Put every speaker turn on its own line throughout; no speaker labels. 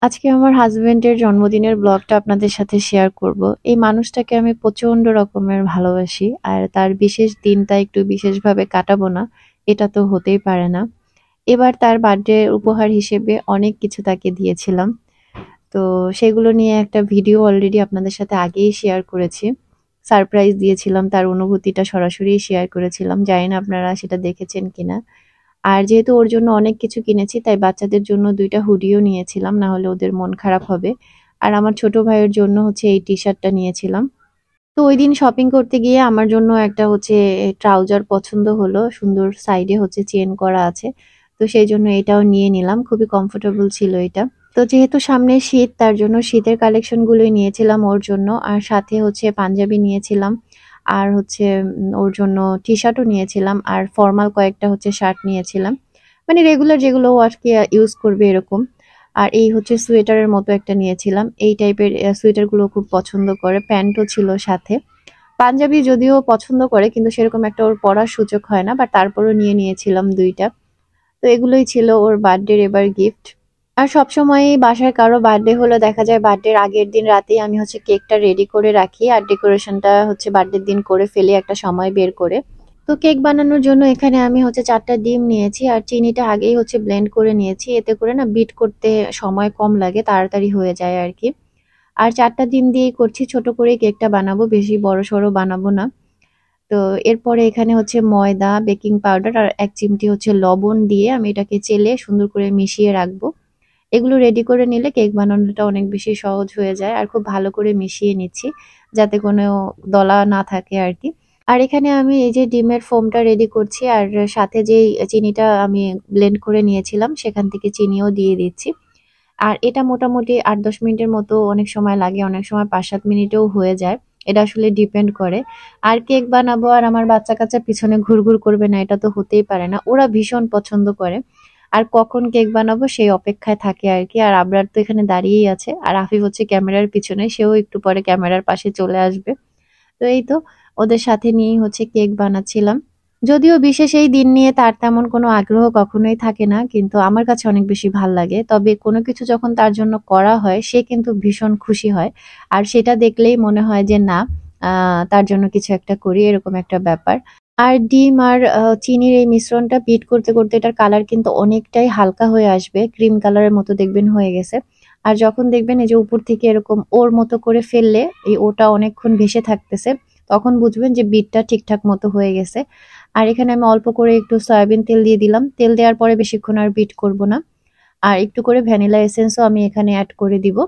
আজকে আমার হাসবেন্ডের জন্মদিনের ব্লগটা আপনাদের সাথে শেয়ার করব। এই মানুষটাকে আমি প্রচন্ড রকমের ভালোবাসি, আর তার বিশেষ দিনটা একটু বিশেষভাবে কাটাবো না, এটা তো হতেই পারে না। এবার তার বার্থডে উপহার হিসেবে অনেক কিছু তাকে দিয়েছিলাম। তো সেগুলো নিয়ে একটা ভিডিও অলরেডি আপনাদের সাথে আগেই শেয়ার করেছি। সারপ্রাইজ দিয়েছিলাম, তার অনুভূতিটা সরাসরি শেয়ার করেছিলাম, জানি না আপনারা সেটা দেখেছেন কিনা। আর যেহেতু ওর জন্য অনেক কিছু কিনেছি, তাই বাচ্চাদের জন্য ২টা হুডিও নিয়েছিলাম, না হলে ওদের মন খারাপ হবে। আর আমার ছোট ভাইয়ের জন্য হচ্ছে এই টি-শার্টটা নিয়েছিলাম। তো ঐদিন শপিং করতে গিয়ে আমার জন্য একটা হচ্ছে ট্রাউজার পছন্দ হলো, সুন্দর সাইডে হচ্ছে চেন করা আছে। তো সেই জন্য এটাও নিয়ে নিলাম, খুবই কমফোর্টেবল ছিল এটা। তো যেহেতু সামনে শীত, তার জন্য শীতের কালেকশন গুলোই নিয়েছিলাম ওর জন্য, আর সাথে হচ্ছে পাঞ্জাবি নিয়েছিলাম, আর হচ্ছে ওর জন্য টি শার্টও নিয়েছিলাম, আর ফর্মাল কয়েকটা হচ্ছে শার্ট নিয়েছিলাম, মানে রেগুলার যেগুলো ও আর কি ইউজ করবে এরকম। আর এই হচ্ছে সোয়েটারের মতো একটা নিয়েছিলাম, এই টাইপের সোয়েটার গুলো খুব পছন্দ করে, প্যান্টও ছিল সাথে। পাঞ্জাবি যদিও পছন্দ করে, কিন্তু সেরকম একটা ওর পরার সুযোগ হয় না, বাট তারপরও নিয়ে নিয়েছিলাম ২টা। তো এগুলোই ছিল ওর বার্থডের এবার গিফট। আর সবসময়ই বাসায় কারো বার্থডে হলে দেখা যায় বার্থডের আগের দিন রাতেই আমি হচ্ছে কেকটা রেডি করে রাখি, আর ডেকোরেশনটা হচ্ছে বার্থডের দিন করে ফেলি একটা সময় বের করে। তো কেক বানানোর জন্য এখানে আমি হচ্ছে ৪টা ডিম নিয়েছি, আর চিনিটা আগেই হচ্ছে ব্লেন্ড করে নিয়েছি, এতে করে না বিট করতে সময় কম লাগে, তাড়াতাড়ি হয়ে যায় আর কি। আর ৪টা ডিম দিয়েই করছি, ছোট করে কেকটা বানাবো, বেশি বড় সড়ো বানাবো না। তো এরপরে এখানে হচ্ছে ময়দা, বেকিং পাউডার আর ১ চিমটি হচ্ছে লবণ দিয়ে আমি এটাকে চেলে সুন্দর করে মিশিয়ে রাখবো। এগুলো রেডি করে নিলে কেক বানানোটা অনেক বেশি সহজ হয়ে যায়, আর খুব ভালো করে মিশিয়ে নিচ্ছি যাতে কোনো দলা না থাকে আর কি। আর এখানে আমি এই যে ডিমের ফোমটা রেডি করছি, আর সাথে যেই চিনিটা আমি ব্লেন্ড করে নিয়েছিলাম সেখান থেকে চিনিও দিয়ে দিচ্ছি। আর এটা মোটামুটি ৮-১০ মিনিটের মতো অনেক সময় লাগে, অনেক সময় ৫-৭ মিনিটেও হয়ে যায়। এটা আসলে ডিপেন্ড করে। আর কেক বানাবো আর আমার বাচ্চা-কাচ্চা পিছনে ঘুরঘুর করবে না, এটা তো হতেই পারে না। ওরা ভীষণ পছন্দ করে। আর কখন কেক বানাবো সেই অপেক্ষায় থাকে আরকি। আর আবরার তো এখানে দাঁড়িয়েই আছে। আর আফিফ হচ্ছে ক্যামেরার পিছনে, সেও একটু পরে ক্যামেরার পাশে চলে আসবে। তো এই তো ওদের সাথে নিয়েই হচ্ছে কেক বানাচ্ছিলাম। যদিও বিশেষ এই দিন নিয়ে তার তেমন কোনো আগ্রহ কখনোই থাকে না, কিন্তু আমার কাছে অনেক বেশি ভাল লাগে। তবে কোনো কিছু যখন তার জন্য করা হয়, সে কিন্তু ভীষণ খুশি হয়। আর সেটা দেখলেই মনে হয় যে না, তার জন্য কিছু একটা করি, এরকম একটা ব্যাপার। আর ডিম আর চিনির এই মিশ্রণটা বিট করতে, করতে এটার কালার কিন্তু অনেকটাই হালকা হয়ে আসবে। ক্রিম কালারের মতো দেখবেন হয়ে গেছে। আর যখন দেখবেন এই যে উপর থেকে এরকম ওর মতো করে ফেললে এই ওটা অনেকক্ষণ ভেসে থাকতেছে, তখন বুঝবেন যে বিটটা ঠিকঠাক মতো হয়ে গেছে। আর এখানে আমি অল্প করে একটু সয়াবিন তেল দিয়ে দিলাম। তেল দেওয়ার পরে বেশিক্ষণ আর বিট করব না। আর একটু করে ভ্যানিলা এসেন্সও আমি এখানে এড করে দিব।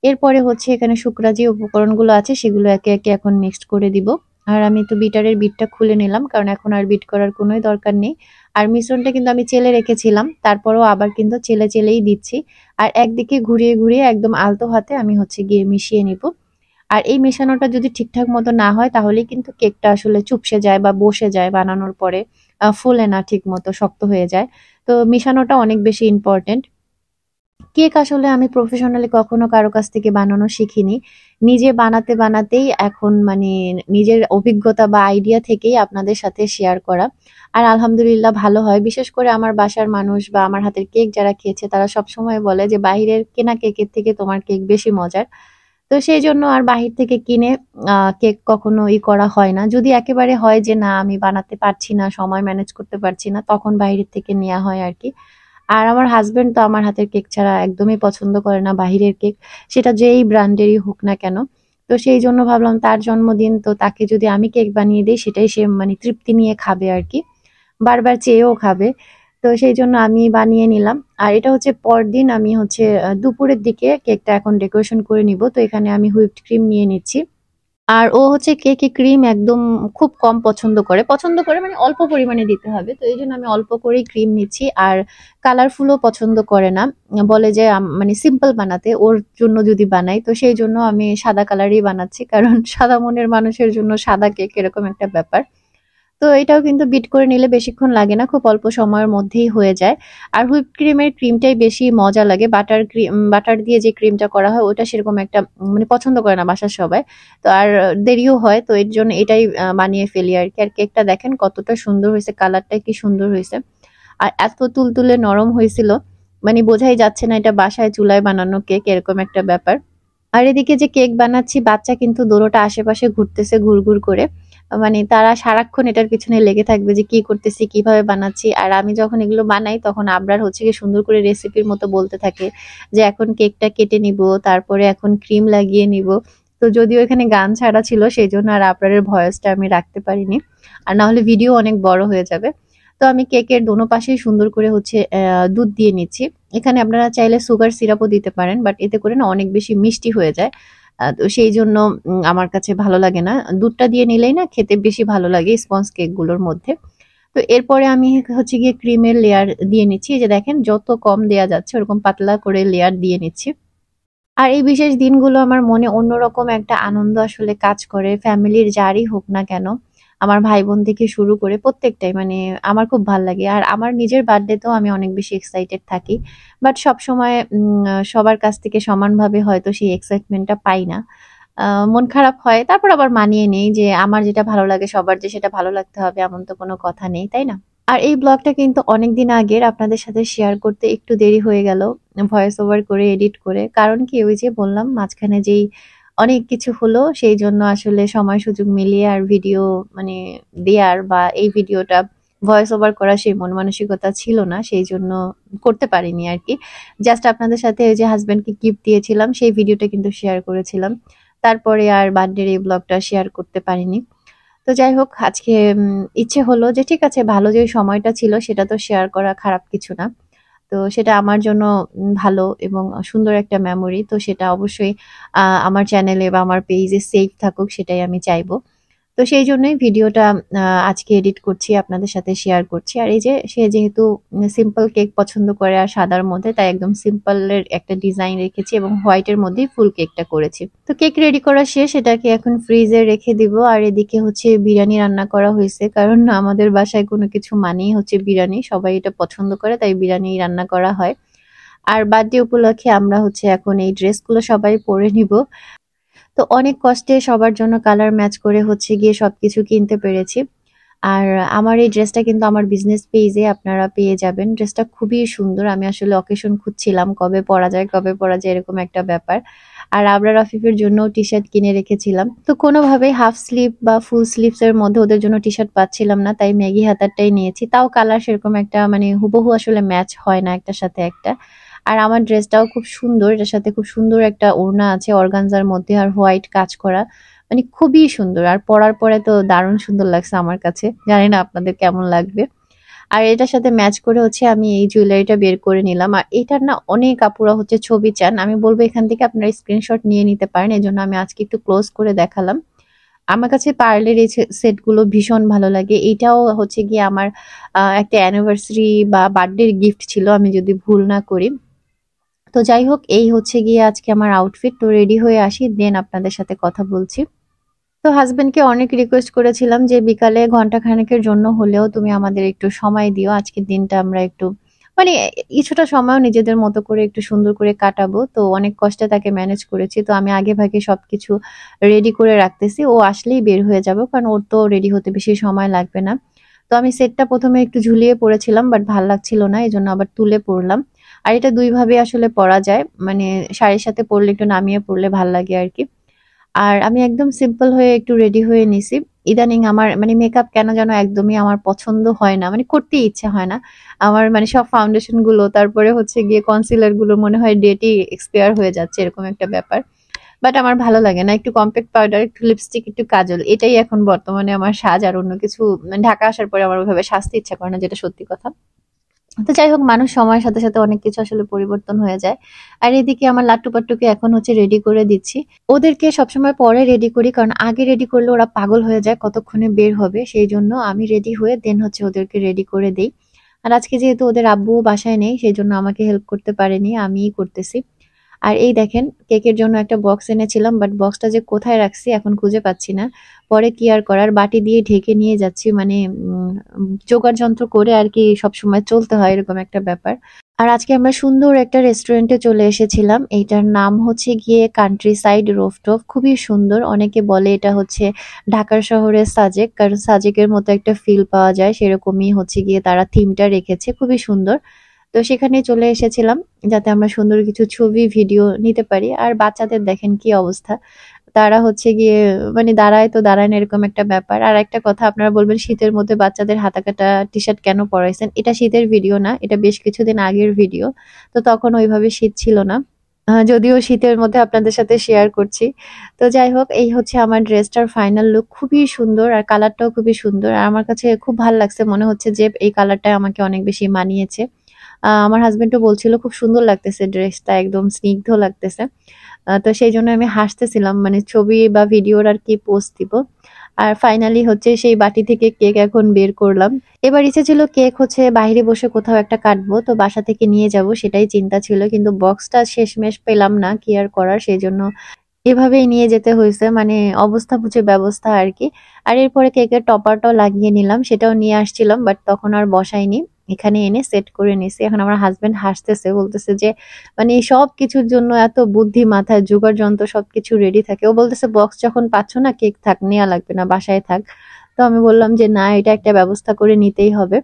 এরপরে হচ্ছে এখানে শুকনা যে উপকরণগুলো আছে সেগুলো একে, একে এখন মিক্সড করে দিব। আর আমি তো বিটারের বিটটা খুলে নিলাম, কারণ এখন আর বিট করার কোনোই দরকার নেই। আর মিশ্রণটা কিন্তু আমি চেলে রেখেছিলাম, তারপরেও আবার কিন্তু চেলে, চেলেই দিচ্ছি। আর একদিকে ঘুরিয়ে, ঘুরিয়ে একদম আলতো হাতে আমি হচ্ছে গিয়ে মিশিয়ে নিব। আর এই মেশানোটা যদি ঠিকঠাক মতো না হয় তাহলেই কিন্তু কেকটা আসলে চুপসে যায় বা বসে যায় বানানোর পরে, ফুলে না ঠিক মতো, শক্ত হয়ে যায়। তো মেশানোটা অনেক বেশি ইম্পর্টেন্ট। কেক আসলে আমি প্রফেশনালি কখনো কারো কাছ থেকে বানানো শিখিনি। নিজে বানাতে, বানাতেই এখন মানে নিজের অভিজ্ঞতা বা আইডিয়া থেকেই আপনাদের সাথে শেয়ার করা। আর আলহামদুলিল্লাহ ভালো হয়। বিশেষ করে আমার বাসার মানুষ বা আমার হাতের কেক যারা খেয়েছে তারা সবসময় বলে যে, "বাহিরের কেনা কেকের থেকে তোমার কেক বেশি মজার।" তো সেইজন্য আর বাহির থেকে কিনে কেক কখনো করা হয় না। যদি একেবারে হয় যে না আমি বানাতে পারছি না, সময় ম্যানেজ করতে পারছি না, তখন বাহিরের থেকে নেয়া হয় আরকি। আর আমার হাসব্যান্ড তো আমার হাতের কেক ছাড়া একদমই পছন্দ করে না বাহিরের কেক। সেটা যেই ব্র্যান্ডেরই হোক না কেন। তো সেইজন্য ভাবলাম তার জন্মদিন, তো তাকে যদি আমি কেক বানিয়ে দেই সেটাই সে মানে তৃপ্তি নিয়ে খাবে আরকি। বারবার চেয়েও খাবে। তো সেইজন্য আমি বানিয়ে নিলাম। আর এটা হচ্ছে পরদিন আমি হচ্ছে দুপুরের দিকে কেকটা এখন ডেকোরেশন করে নিব। তো এখানে আমি হুইপড ক্রিম নিয়ে নিচ্ছি। আর ও হচ্ছে কেকে ক্রিম একদম খুব কম পছন্দ করে। পছন্দ করে মানে অল্প পরিমাণে দিতে হবে। তো এইজন্য আমি অল্প করেই ক্রিম নিচ্ছি। আর কালারফুলও পছন্দ করে না। বলে যে মানে সিম্পল বানাতে, ওর জন্য যদি বানাই তো সেইজন্য আমি সাদা কালারই বানাচ্ছি। কারণ সাদা মনের মানুষের জন্য সাদা কেক, এরকম একটা ব্যাপার। তো এটাও কিন্তু বিট করে নিলে বেশিক্ষণ লাগে না, খুব অল্প সময়ের মধ্যেই হয়ে যায়। আর হুইপ ক্রিমের ক্রিমটাই বেশি মজা লাগে। বাটার দিয়ে যে ক্রিমটা করা হয় ওটা সেরকম একটা মানে পছন্দ করে না বাসার সবাই। তো আর দেরিও হয়, তো এর জন্য এটাই বানিয়ে ফেলি আরকি। আর কেকটা দেখেন কতটা সুন্দর হয়েছে, কালারটা কি সুন্দর হয়েছে। আর এত তুলতুলে নরম হয়েছিল। মানে বোঝাই যাচ্ছে না এটা বাসায় চুলায় বানানো কেক, এরকম একটা ব্যাপার। আর এদিকে যে কেক বানাচ্ছি, বাচ্চা কিন্তু দোনোটা আশেপাশে ঘুরতেছে ঘুরঘুর করে। মানে তারা সারাক্ষণ এটার পিছনে লেগে থাকবে যে কি করতেছি, কিভাবে বানাচ্ছি। আর আমি যখন এগুলো বানাই তখন আবরার হচ্ছে গিয়ে সুন্দর করে রেসিপির মতো বলতে থাকে যে এখন কেকটা কেটে নিব, তারপরে এখন ক্রিম লাগিয়ে নিব। তো যদিও এখানে গান ছাড়া ছিল সেই জন্য আর আবরারের ভয়েসটা আমি রাখতে পারিনি, আর না হলে ভিডিও অনেক বড় হয়ে যাবে। তো আমি কেকের দোনো পাশেই সুন্দর করে হচ্ছে দুধ দিয়ে নিচ্ছি। এখানে আপনারা চাইলে সুগার সিরাপও দিতে পারেন, বাট এতে করে না অনেক বেশি মিষ্টি হয়ে যায়। তো সেই জন্য আমার কাছে ভালো লাগে না। দুধটা দিয়ে নিলেই না খেতে বেশি ভালো লাগে স্পঞ্জ কেক গুলোর মধ্যে। তো এরপরে আমি হচ্ছে গিয়ে ক্রিমের লেয়ার দিয়ে নিচ্ছি। এই যে দেখেন যত কম দেয়া যাচ্ছে ওরকম পাতলা করে লেয়ার দিয়ে নিচ্ছি। আর এই বিশেষ দিনগুলো আমার মনে অন্যরকম একটা আনন্দ আসলে কাজ করে, ফ্যামিলির যারই হোক না কেন। আমার ভাই বোন থেকে শুরু করে প্রত্যেকটাই মানে আমার খুব ভাল লাগে। আর আমার নিজের বার্থডেতেও আমি অনেক বেশি এক্সাইটেড থাকি। বাট সবসময় সবার কাছ থেকে সমানভাবে হয়তো সেই এক্সাইটমেন্টটা পাই না। মন খারাপ হয়। তারপর আবার মানিয়ে নেই যে আমার যেটা ভালো লাগে সবার যে সেটা ভালো লাগতে হবে এমন তো কোনো কথা নেই, তাই না? আর এই ব্লগটা কিন্তু অনেকদিন আগের, আপনাদের সাথে শেয়ার করতে একটু দেরি হয়ে গেল ভয়েস ওভার করে এডিট করে। কারণ কি ওই যে বললাম মাঝখানে যেই অনেক কিছু হলো সেই জন্য আসলে সময় সুযোগ মিলিয়ে আর ভিডিও মানে দেয়ার বা এই ভিডিওটা ভয়েস ওভার করা সেই মন মানসিকতা ছিল না, সেই জন্য করতে পারিনি আর কি। জাস্ট আপনাদের সাথে ওই যে হাজবেন্ডকে গিফট দিয়েছিলাম সেই ভিডিওটা কিন্তু শেয়ার করেছিলাম। তারপরে আর বার্থডের এই ব্লগটা শেয়ার করতে পারিনি। তো যাই হোক আজকে ইচ্ছে হলো যে ঠিক আছে ভালো যে সময়টা ছিল সেটা তো শেয়ার করা খারাপ কিছু না। তো সেটা আমার জন্য ভালো এবং সুন্দর একটা মেমোরি। তো সেটা অবশ্যই আমার চ্যানেলে বা আমার পেজে সেভ থাকুক সেটাই আমি চাইবো। তো সেই জন্যই ভিডিওটা আজকে এডিট করছি, আপনাদের সাথে শেয়ার করছি। আর এই যে সে যেহেতু সিম্পল কেক পছন্দ করে আর সাদার মধ্যে, তাই একদম সিম্পল এর একটা ডিজাইন রেখেছি এবং হোয়াইটের মধ্যেই ফুল কেকটা করেছি। তো কেক রেডি করা শেষ, এটাকে এখন ফ্রিজে রেখে দিব। আর এদিকে হচ্ছে বিরিয়ানি রান্না করা হয়েছে, কারণ আমাদের বাসায় কোনো কিছু মানেই হচ্ছে বিরিয়ানি, সবাই এটা পছন্দ করে তাই বিরিয়ানি রান্না করা হয়। আর বার্থডে উপলক্ষে আমরা হচ্ছে এখন এই ড্রেসগুলো সবাই পরে নিব। তো অনেক কষ্টে সবার জন্য কালার ম্যাচ করে হচ্ছে গিয়ে সবকিছু কিনতে পেরেছি। আর আমার এই ড্রেসটা কিন্তু আমার বিজনেস পেজে আপনারা পেয়ে যাবেন। ড্রেসটা খুবই সুন্দর। আমি আসলে অকেশন খুঁজছিলাম কবে পরা যায়, কবে পরা যায় এরকম একটা ব্যাপার। আর আবরার আফিফের জন্য টি-শার্ট কিনে রেখেছিলাম। তো কোনোভাবেই হাফ স্লিভ বা ফুল স্লিভস এর মধ্যে ওদের জন্য টি-শার্ট পাচ্ছিলাম না, তাই ম্যাগি হাতারটাই নিয়েছি। তাও কালার সেরকম একটা মানে হুবহু আসলে ম্যাচ হয় না একটার সাথে একটা। আর আমার ড্রেসটাও খুব সুন্দর, এটার সাথে খুব সুন্দর একটা ওড়না আছে অর্গানজার মধ্যে আর হোয়াইট কাজ করা, মানে খুবই সুন্দর। আর পরার পরে তো দারুণ সুন্দর লাগছে আমার কাছে, জানি না আপনাদের কেমন লাগবে। আর এটার সাথে ম্যাচ করে হচ্ছে আমি এই জুয়েলারিটা বের করে নিলাম। আর এটার না অনেক আপুরা হচ্ছে ছবি চান, আমি বলবো এখান থেকে আপনারা স্ক্রিনশট নিয়ে নিতে পারেন, এই জন্য আমি আজকে একটু ক্লোজ করে দেখালাম। আমার কাছে পার্লের এই সেট গুলো ভীষণ ভালো লাগে। এটাও হচ্ছে গিয়ে আমার একটা অ্যানিভার্সারি বা বার্থডে গিফট ছিল আমি যদি ভুল না করি। তো যাই হোক এই হচ্ছে গিয়ে আজকে আমার আউটফিট। তো রেডি হয়ে আসি দেন আপনাদের সাথে কথা বলছি। তো হাজবেন্ডকে অনেক রিকোয়েস্ট করেছিলাম যে বিকালে ঘন্টা খানেকের জন্য হলেও তুমি আমাদের একটু সময় দিও, আজকের দিনটা আমরা একটু মানে কিছুটা সময়ও নিজেদের মতো করে একটু সুন্দর করে কাটাবো। তো অনেক কষ্টে তাকে ম্যানেজ করেছি। তো আমি আগে ভাগে সবকিছু রেডি করে রাখতেছি, ও আসলেই বের হয়ে যাবো কারণ ওর তো রেডি হতে বেশি সময় লাগবে না। তো আমি সেটটা প্রথমে একটু ঝুলিয়ে পড়েছিলাম বাট ভাল লাগছিল না, এই জন্য আবার তুলে পড়লাম। আর এটা দুই ভাবে আসলে পরা যায়, মানে শাড়ির সাথে পরলে একটু নামিয়ে পড়লে ভাল লাগে আর কি। আর আমি একদম সিম্পল হয়ে একটু রেডি হয়ে নিছি। ইদানিং আমার মানে মেকআপ কেন যেন একদমই আমার পছন্দ হয় না, মানে করতেই ইচ্ছে হয় না। আমার মানে সব ফাউন্ডেশন গুলো তারপরে হচ্ছে গিয়ে কনসিলার গুলো মনে হয় ডেটই এক্সপায়ার হয়ে যাচ্ছে, এরকম একটা ব্যাপার। বাট আমার ভালো লাগে না, একটু কম্প্যাক্ট পাউডার, একটু লিপস্টিক, একটু কাজল, এটাই এখন বর্তমানে আমার সাজ। আর অন্য কিছু মানে ঢাকা আসার পরে আমার ওইভাবে সাজতে ইচ্ছা করে না, যেটা সত্যি কথা। তো যাই হোক মানুষ সময়ের সাথে সাথে অনেক কিছু আসলে পরিবর্তন হয়ে যায়। আর এদিকে আমার লাট্টু পাট্টুকে এখন হচ্ছে রেডি করে দিচ্ছি। ওদেরকে সবসময় পরে রেডি করি, কারণ আগে রেডি করলে ওরা পাগল হয়ে যায় কতক্ষণে বের হবে, সেই জন্য আমি রেডি হয়ে দেন হচ্ছে ওদেরকে রেডি করে দেই। আর আজকে যেহেতু ওদের আব্বুও বাসায় নেই সেই জন্য আমাকে হেল্প করতে পারেনি, আমিই করতেছি। আর এই দেখেন কেকের জন্য একটা বক্স এনেছিলাম বাট বক্সটা যে কোথায় রাখছি এখন খুঁজে পাচ্ছি না। পরে কি আর করার, বাটি দিয়ে ঢেকে নিয়ে যাচ্ছি, মানে জোগাড় যন্ত্র করে আর কি সবসময় চলতে হয় এরকম একটা ব্যাপার। আর আজকে আমরা সুন্দর একটা রেস্টুরেন্টে চলে এসেছিলাম, এইটার নাম হচ্ছে গিয়ে কান্ট্রি সাইড রোফটপ। খুবই সুন্দর, অনেকে বলে এটা হচ্ছে ঢাকার শহরের সাজেক, কারণ সাজেকের মতো একটা ফিল পাওয়া যায়, সেরকমই হচ্ছে গিয়ে তারা থিমটা রেখেছে, খুবই সুন্দর। তো সেখানে চলে এসেছিলাম যাতে আমরা সুন্দর কিছু ছবি ভিডিও নিতে পারি। আর বাচ্চাদের দেখেন কি অবস্থা, তারা হচ্ছে গিয়ে মানে দাঁড়ায় তো দাঁড়ায় না, এরকম একটা ব্যাপার। আর একটা কথা, আপনারা বলবেন শীতের মধ্যে বাচ্চাদের হাতা কাটা টি শার্ট কেন পরাইছেন, এটা শীতের ভিডিও না, এটা বেশ কিছুদিন আগের ভিডিও। তো তখন ওইভাবে শীত ছিল না, যদিও শীতের মধ্যে আপনাদের সাথে শেয়ার করছি। তো যাই হোক, এই হচ্ছে আমার ড্রেসটার ফাইনাল লুক, খুবই সুন্দর আর কালারটাও খুবই সুন্দর। আর আমার কাছে খুব ভালো লাগছে, মনে হচ্ছে যে এই কালারটা আমাকে অনেক বেশি মানিয়েছে। আমার হাজবেন্ডও বলছিল খুব সুন্দর লাগতেছে ড্রেসটা, একদম স্নিগ্ধ লাগতেছে। তো সেই জন্য আমি হাসতেছিলাম, মানে ছবি বা ভিডিওর আর কি পোস্ট দিব। আর ফাইনালি হচ্ছে সেই বাটি থেকে কেক এখন বের করলাম। এবার ইচ্ছে ছিল কেক হচ্ছে বাইরে বসে কোথাও একটা কাটবো, তো বাসা থেকে নিয়ে যাব সেটাই চিন্তা ছিল, কিন্তু বক্সটা শেষমেশ পেলাম না কি আর করার, সেই জন্য এভাবেই নিয়ে যেতে হয়েছে, মানে অবস্থা বুঝে ব্যবস্থা আর কি। আর এরপরে কেকের টপারটাও লাগিয়ে নিলাম, সেটাও নিয়ে আসছিলাম, বাট তখন আর বসাইনি, এখানে এনে সেট করে নিছি। এখন আমার হাজবেন্ড হাসতেছে, বলতেছে যে মানে সব কিছুর জন্য এত বুদ্ধি মাথায়, জোগাড় যন্ত্র সবকিছু রেডি থাকে। ও বলতেছে বক্স যখন পাচ্ছ না, কেক থাক, নেওয়া লাগবে না, বাসায় থাক। তো আমি বললাম যে না, এটা একটা ব্যবস্থা করে নিতেই হবে।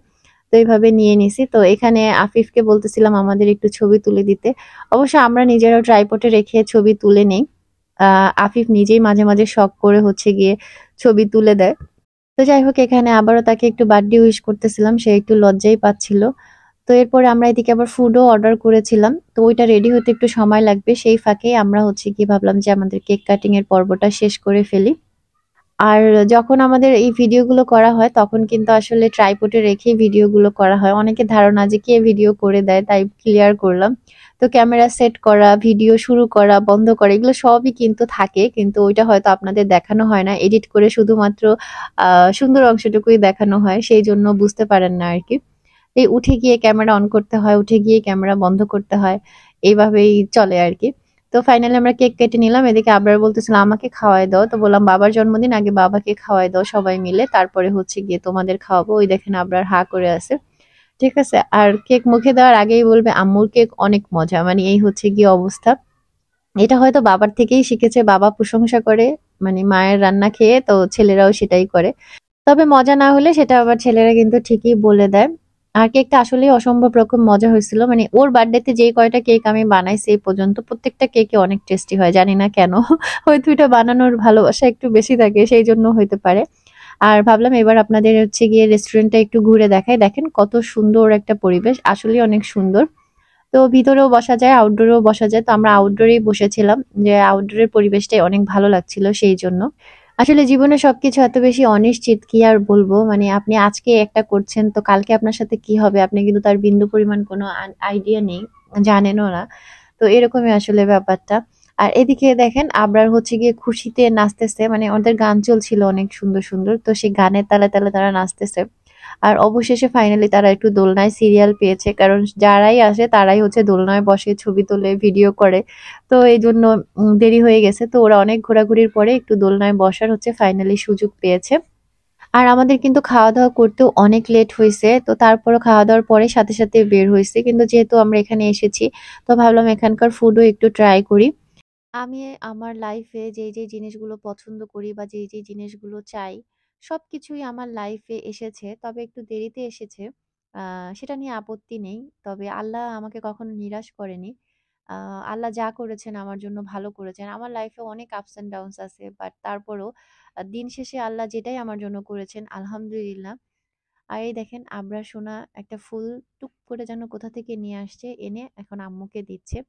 তো এইভাবে নিয়ে নিছি। তো এখানে আফিফকে বলতেছিলাম আমাদের একটু ছবি তুলে দিতে। অবশ্য আমরা নিজেরাও ট্রাইপডে রেখে ছবি তুলে নেই। আফিফ নিজেই মাঝে মাঝে শখ করে হচ্ছে গিয়ে ছবি তুলে দেয়। তো যাই হোক, এখানে আবারও তাকে একটু বার্থডে উইশ করতেছিলাম, সে একটু লজ্জাই পাচ্ছিল। তো এরপরে আমরা এদিকে আবার ফুডও অর্ডার করেছিলাম, তো ওইটা রেডি হতে একটু সময় লাগবে, সেই ফাঁকেই আমরা হচ্ছে কি ভাবলাম যে আমাদের কেক কাটিং এর পর্বটা শেষ করে ফেলি। আর যখন আমাদের এই ভিডিওগুলো করা হয় তখন কিন্তু আসলে ট্রাইপডে রেখেই ভিডিওগুলো করা হয়। অনেকের ধারণা যে কে ভিডিও করে দেয়, তাই ক্লিয়ার করলাম। তো ক্যামেরা সেট করা, ভিডিও শুরু করা, বন্ধ করা, এগুলো সবই কিন্তু থাকে, কিন্তু ওইটা হয়তো আপনাদের দেখানো হয় না, এডিট করে শুধুমাত্র সুন্দর অংশটুকুই দেখানো হয়, সেই জন্য বুঝতে পারেন না আর কি। এই উঠে গিয়ে ক্যামেরা অন করতে হয়, উঠে গিয়ে ক্যামেরা বন্ধ করতে হয়, এইভাবেই চলে আর কি। তো ফাইনালি আমরা কেক কেটে নিলাম, এদিকে আবরার বলতেছিল আমাকে খাওয়াই দাও, তো বললাম বাবার জন্মদিন, আগে বাবাকে খাওয়াই দাও সবাই মিলে, তারপরে হচ্ছে গিয়ে তোমাদের খাওয়াবো। ওই দেখেন আবরার হা করে আছে, ঠিক আছে। আর কেক মুখে দেওয়ার আগেই বলবে আম্মুর কেক অনেক মজা, মানে এই হচ্ছে গিয়ে অবস্থা। এটা হয়তো বাবার থেকেই শিখেছে, বাবা প্রশংসা করে মানে মায়ের রান্না খেয়ে, তো ছেলেরাও সেটাই করে। তবে মজা না হলে সেটা আবার ছেলেরা কিন্তু ঠিকই বলে দেয়। আর কেকটা আসলেই অসম্ভব রকম মজা হয়েছিল, মানে ওর বার্থডেতে যে কয়টা কেক আমি বানাইছি এই পর্যন্ত প্রত্যেকটা কেকে অনেক টেস্টি হয়, জানি না কেন। হয়তো এটা বানানোর ভালোবাসা একটু বেশি থাকে, সেই জন্য হইতে পারে। আর ভাবলাম এবার আপনাদের হচ্ছে গিয়ে রেস্টুরেন্টটা একটু ঘুরে দেখাই, দেখেন কত সুন্দর একটা পরিবেশ, আসলে অনেক সুন্দর। তো ভিতরেও বসা যায়, আউটডোরেও বসা যায়, তো আমরা আউটডোরেই বসেছিলাম, যে আউটডোরের পরিবেশটাই অনেক ভালো লাগছিল সেই জন্য। আসলে জীবনে সবকিছু এত বেশি অনিশ্চিত, কি আর বলবো, মানে আপনি আজকে একটা করছেন তো কালকে আপনার সাথে কি হবে আপনি কিন্তু তার বিন্দু পরিমাণ কোনো আইডিয়া নেই, জানেনও না। তো এরকমই আসলে ব্যাপারটা। আর এদিকে দেখেন আবরার হচ্ছে গিয়ে খুশিতে নাচতেছে, মানে ওদের গান চলছিল অনেক সুন্দর সুন্দর, তো সেই গানের তালে তালে তারা নাচতেছে। আর অবশেষে ফাইনালি তারা একটু দোলনায় সিরিয়াল পেয়েছে, কারণ যারাই আসে তারাই হচ্ছে দোলনায় বসে ছবি তোলে, ভিডিও করে। তো এই জন্য দেরি হয়ে গেছে, তো ওরা অনেক ঘোরাঘুরির পরে একটু দোলনায় বসার হচ্ছে ফাইনালি সুযোগ পেয়েছে। আর আমাদের কিন্তু খাওয়া দাওয়া করতেও অনেক লেট হয়েছে, তো তারপরও খাওয়া দাওয়ার পরে সাথে সাথে বের হয়েছে, কিন্তু যেহেতু আমরা এখানে এসেছি তো ভাবলাম এখানকার ফুডও একটু ট্রাই করি। আমি আমার লাইফে যেই যেই জিনিসগুলো পছন্দ করি বা যেই যেই জিনিসগুলো চাই সবকিছুই আমার লাইফে এসেছে, তবে একটু দেরিতে এসেছে। সেটা নিয়ে আপত্তি নেই, তবে আল্লাহ আমাকে কখনো নিরাশ করেনি। আল্লাহ যা করেছেন আমার জন্য ভালো করেছেন। আমার লাইফে অনেক আপস এন্ড ডাউনস আছে, বাট তারপরও দিন শেষে আল্লাহ যেটাই আমার জন্য করেছেন আলহামদুলিল্লাহ। আর এই দেখেন আবরার সোনা একটা ফুল টুক করে যেন কোথা থেকে নিয়ে আসছে, এনে এখন আম্মুকে দিচ্ছে।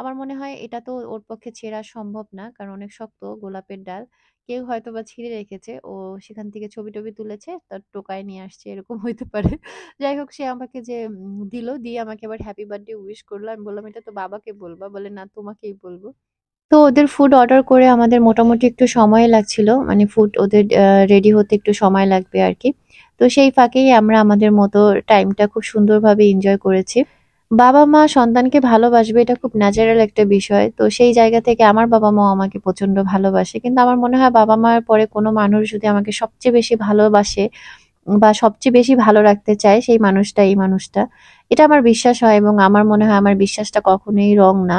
আমার মনে হয় এটা তো ওর পক্ষে ছেঁড়া সম্ভব না, কারণ অনেক শক্ত গোলাপের ডাল। কেউ হয়তো বা ছিঁড়ে রেখেছে, ও সেখান থেকে ছবি টবি তুলেছে তার টোকায় নিয়ে আসছে, এরকম হইতে পারে। যাই হোক, সে আমাকে যে দিল, দিয়ে আমাকে আবার হ্যাপি বার্থডে উইশ করলো। আমি বললাম এটা তো বাবাকে বলবা, বলে না তোমাকেই বলবো। তো ওদের ফুড অর্ডার করে আমাদের মোটামুটি একটু সময় লাগছিল, মানে ফুড ওদের রেডি হতে একটু সময় লাগবে আর কি। তো সেই ফাঁকেই আমরা আমাদের মতো টাইমটা খুব সুন্দরভাবে এনজয় করেছি। বাবা মা সন্তানকে ভালোবাসবে, এটা খুব ন্যাচারাল একটা বিষয়, তো সেই জায়গা থেকে আমার বাবা মাও আমাকে প্রচন্ড ভালোবাসে, কিন্তু আমার মনে হয় বাবা মার পরে কোনো মানুষ যদি আমাকে সবচেয়ে বেশি ভালোবাসে বা সবচেয়ে বেশি ভালো রাখতে চায়, সেই মানুষটা এই মানুষটা, এটা আমার বিশ্বাস হয়, এবং আমার মনে হয় আমার বিশ্বাসটা কখনোই রং না।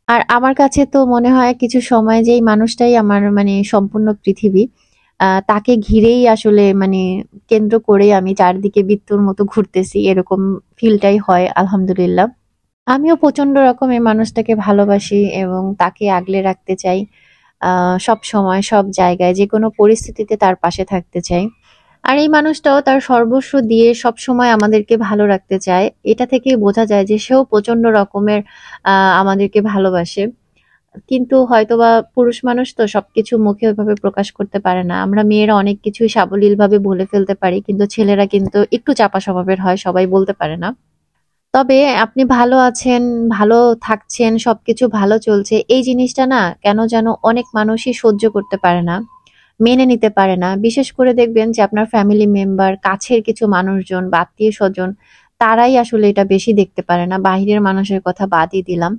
আর আমার কাছে তো মনে হয় কিছু সময় যে এই মানুষটাই আমার মানে সম্পূর্ণ পৃথিবী। তাকে ঘিরেই আসলে মানে কেন্দ্র করেই আমি চারদিকে বৃত্তর মতো ঘুরতেছি, এরকম ফিলটাই হয় আলহামদুলিল্লাহ। আমিও প্রচন্ড রকমের মানুষটাকে ভালোবাসি এবং তাকে আগলে রাখতে চাই। সব সময় সব জায়গায় যেকোনো পরিস্থিতিতে তার পাশে থাকতে চাই। আর এই মানুষটাও তার সর্বস্ব দিয়ে সবসময় আমাদেরকে ভালো রাখতে চায়। এটা থেকেই বোঝা যায় যে সেও প্রচন্ড রকমের আমাদেরকে ভালোবাসে। কিন্তু হয়তোবা পুরুষ মানুষ তো সবকিছু মুখে ওইভাবে প্রকাশ করতে পারে না। আমরা মেয়েরা অনেক কিছুই সাবলীলভাবে বলে ফেলতে পারি, কিন্তু ছেলেরা কিন্তু একটু চাপা স্বভাবের হয়, সবাই বলতে পারে না। তবে আপনি ভালো আছেন, ভালো থাকছেন, সবকিছু ভালো চলছে, এই জিনিসটা না কেন যেন অনেক মানুষই সহ্য করতে পারে না, মেনে নিতে পারে না। বিশেষ করে দেখবেন যে আপনার ফ্যামিলি মেম্বার, কাছের কিছু মানুষজন বা আত্মীয়-স্বজন, তারাই আসলে এটা বেশি দেখতে পারে না। বাহিরের মানুষের কথা বাদই দিলাম।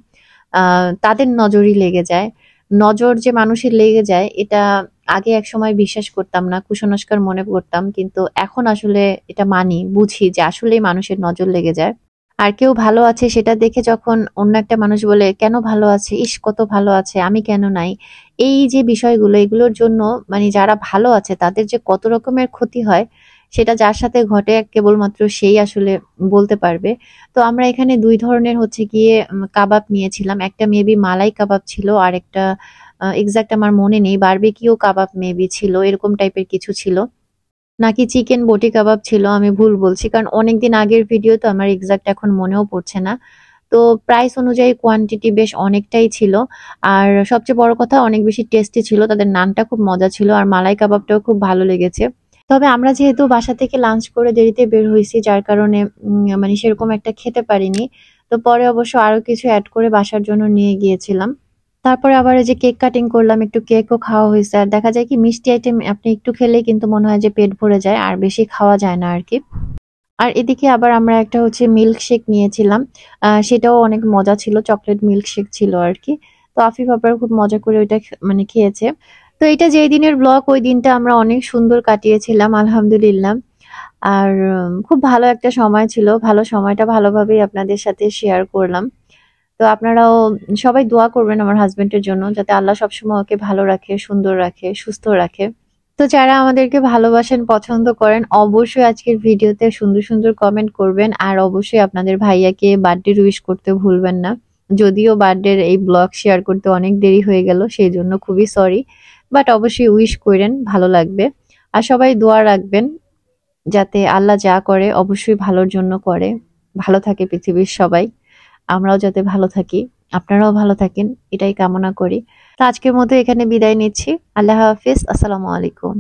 তাদের নজরই লেগে যায়। নজর যে মানুষের লেগে যায় এটা আগে একসময় বিশ্বাস করতাম না, কুসংস্কার মনে করতাম। কিন্তু এখন আসলে এটা মানি, বুঝি যে আসলেই মানুষের নজর লেগে যায়। আর কেউ ভালো আছে সেটা দেখে যখন অন্য একটা মানুষ বলে, "কেন ভালো আছে? ইস! কত ভালো আছে, আমি কেন নাই?" এই যে বিষয়গুলো, এগুলোর জন্য মানে যারা ভালো আছে তাদের যে কত রকমের ক্ষতি হয়, সেটা যার সাথে ঘটে কেবলমাত্র সেই আসলে বলতে পারবে। তো আমরা এখানে ২ ধরনের হচ্ছে গিয়ে কাবাব নিয়েছিলাম। একটা মেবি মালাই কাবাব ছিল, আরেকটা এক্সাক্ট আমার মনে নেই। বারবিকিউ কাবাব মেবি ছিল, এরকম টাইপের কিছু ছিল। নাকি চিকেন বটি কাবাব ছিল, আমি ভুল বলছি। কারণ অনেকদিন আগের ভিডিও তো, আমার এক্সাক্ট এখন মনেও পড়ছে না। তো প্রাইস অনুযায়ী কোয়ান্টিটি বেশ অনেকটাই ছিল। আর সবচেয়ে বড় কথা অনেক বেশি টেস্টি ছিল। তাদের নানটা খুব মজা ছিল আর মালাই কাবাবটাও খুব ভালো লেগেছে। তবে আমরা যেহেতু বাসা থেকে লাঞ্চ করে দেরিতে বের হইছি, যার কারণে মানে সেরকম একটা খেতে পারিনি। তো পরে অবশ্য আরো কিছু এড করে বাসার জন্য নিয়ে গিয়েছিলাম। তারপরে আবার এই যে কেক কাটিং করলাম, একটু কেকও খাওয়া হয়েছে। আর দেখা যায় কি মিষ্টি আইটেম আপনি একটু খেলেই কিন্তু মনে হয় যে পেট ভরে যায়, আর বেশি খাওয়া যায় না আরকি। আর এদিকে আবার আমরা একটা হচ্ছে মিল্ক শেক নিয়েছিলাম। সেটাও অনেক মজা ছিল, চকলেট মিল্ক শেক ছিল আরকি। তো আফিফ আবার খুব মজা করে ওইটা মানে খেয়েছে। তো এটা যেই দিনের ব্লগ, ওই দিনটা আমরা অনেক সুন্দর কাটিয়েছিলাম আলহামদুলিল্লাহ। আর খুব ভালো একটা সময় ছিল। ভালো সময়টা ভালোভাবেই আপনাদের সাথে শেয়ার করলাম। তো আপনারাও সবাই দোয়া করবেন আমার হাসব্যান্ডের জন্য, যাতে আল্লাহ সবসময় ওকে ভালো রাখে, সুন্দর রাখে, সুস্থ রাখে। তো যারা আমাদেরকে ভালোবাসেন, পছন্দ করেন, অবশ্যই আজকের ভিডিওতে সুন্দর সুন্দর কমেন্ট করবেন। আর অবশ্যই আপনাদের ভাইয়াকে বার্থডে উইশ করতে ভুলবেন না। যদিও বার্থডের এই ব্লগ শেয়ার করতে অনেক দেরি হয়ে গেল, সেই জন্য খুবই সরি। বাট অবশ্যই উইশ করেন, ভালো লাগবে। আর সবাই দোয়া রাখবেন যাতে আল্লাহ যা করে অবশ্যই ভালোর জন্য করে। ভালো থাকে পৃথিবীর সবাই। আমরাও যাতে ভালো থাকি, আপনারাও ভালো থাকেন, এটাই কামনা করি। তো আজকের মতো এখানে বিদায় নিচ্ছি। আল্লাহ হাফিজ। আসসালামু আলাইকুম।